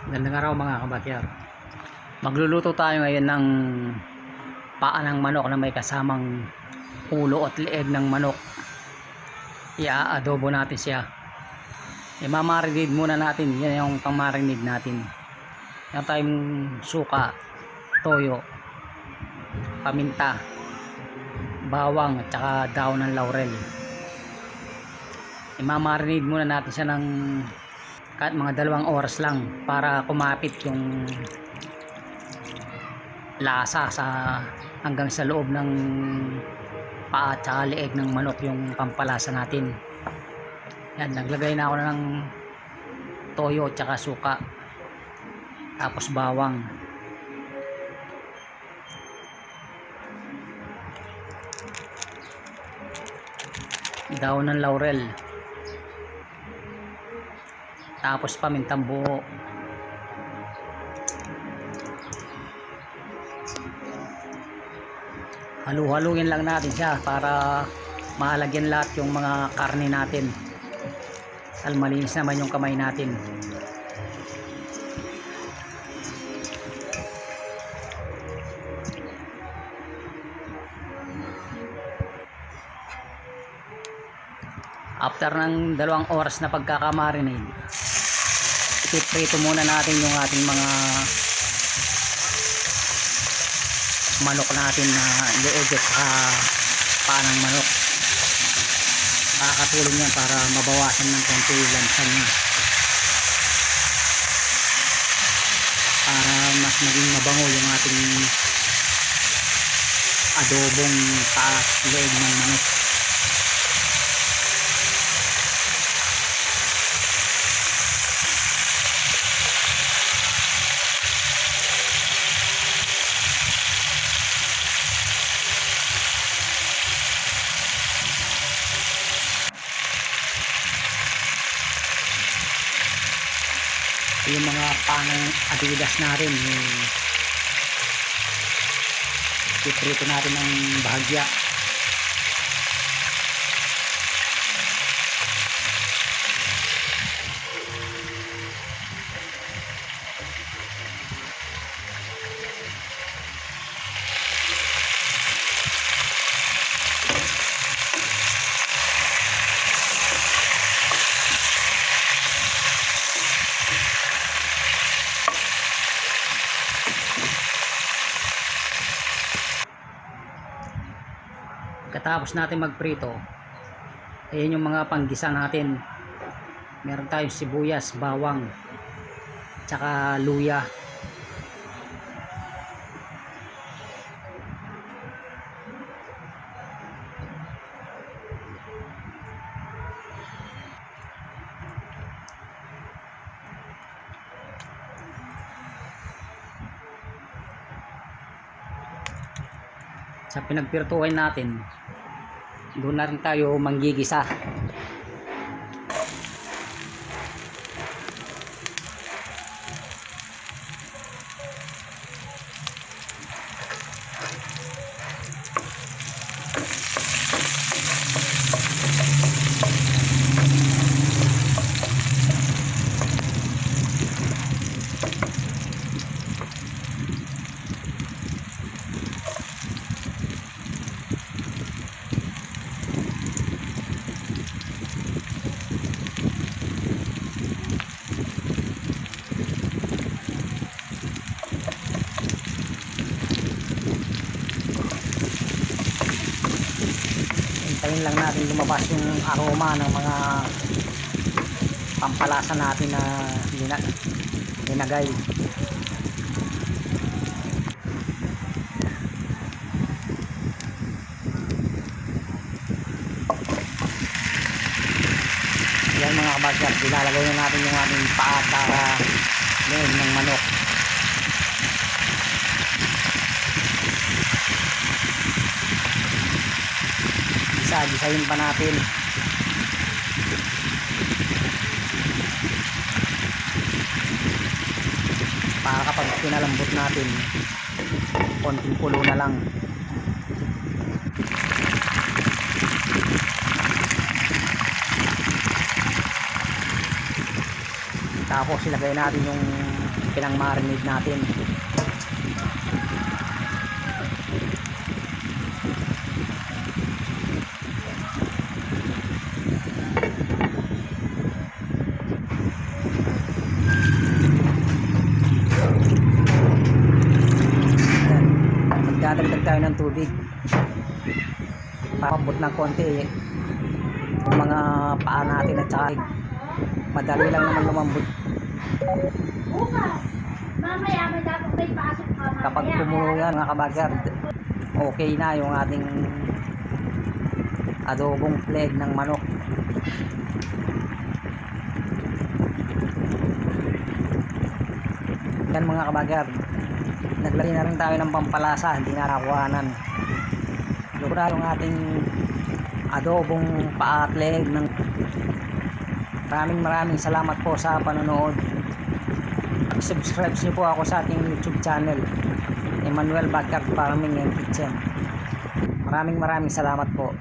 Gandang araw mga kabakyar. Magluluto tayo ngayon ng paa ng manok na may kasamang ulo at leeg ng manok. Ia-adobo natin siya. I-marinate muna natin. Yan yung pang-marinate natin. Yan tayong suka, toyo, paminta, bawang at saka daon ng laurel. I-marinate muna natin siya ng kahit mga 2 oras lang para kumapit yung lasa hanggang sa loob ng paa at saka leeg ng manok, yung pampalasa natin. Yan, naglagay na ako ng toyo at saka suka, tapos bawang, daon ng laurel, tapos pamintang buo, halu-haluin lang natin siya para mahalagyan lahat yung mga karne natin. Malinis naman yung kamay natin. After ng 2 oras na pagkakamarinate, ipiprito muna natin yung ating mga manok natin na leeg at paa ng manok. Nakakatulong yan para mabawasan ng konti yung lansa niya, para mas maging mabango yung ating adobong paa at leeg ng manok. Yung mga panang adidas natin, iprito natin ng bahagya. Pagkatapos natin magprito, ayan yung mga panggisa natin. Meron tayong sibuyas, bawang, tsaka luya. Sa pinagpirtuhan natin, doon na rin tayo manggigisa. Hintayin lang natin lumabas yung aroma ng mga pampalasa natin na linagay. Yan mga kabagkat, ilalagay na natin yung ating paa para leeg ng manok. Gisahin pa natin para kapag pinalambot natin, konting kulo na lang. Tapos ilagay natin yung pinang-marinate natin. Magdadagdag tayo ng tubig para pambot ng konti yung mga paa natin at saka madali lang naman lumambot. Bukas, mamaya may dapat may pasok ka mamaya. Kapag kumulo yan mga kabagard, okay na yung ating adobong leg ng manok. Yan mga kabagard, naglagay na rin tayo ng pampalasa, hindi na nakuhanan. Luto na yung ating adobong paa at leg ng. Maraming salamat po sa panonood. Subscribe niyo po ako sa ating YouTube channel, Emmanuel Backyard Farming and Kitchen. Maraming salamat po.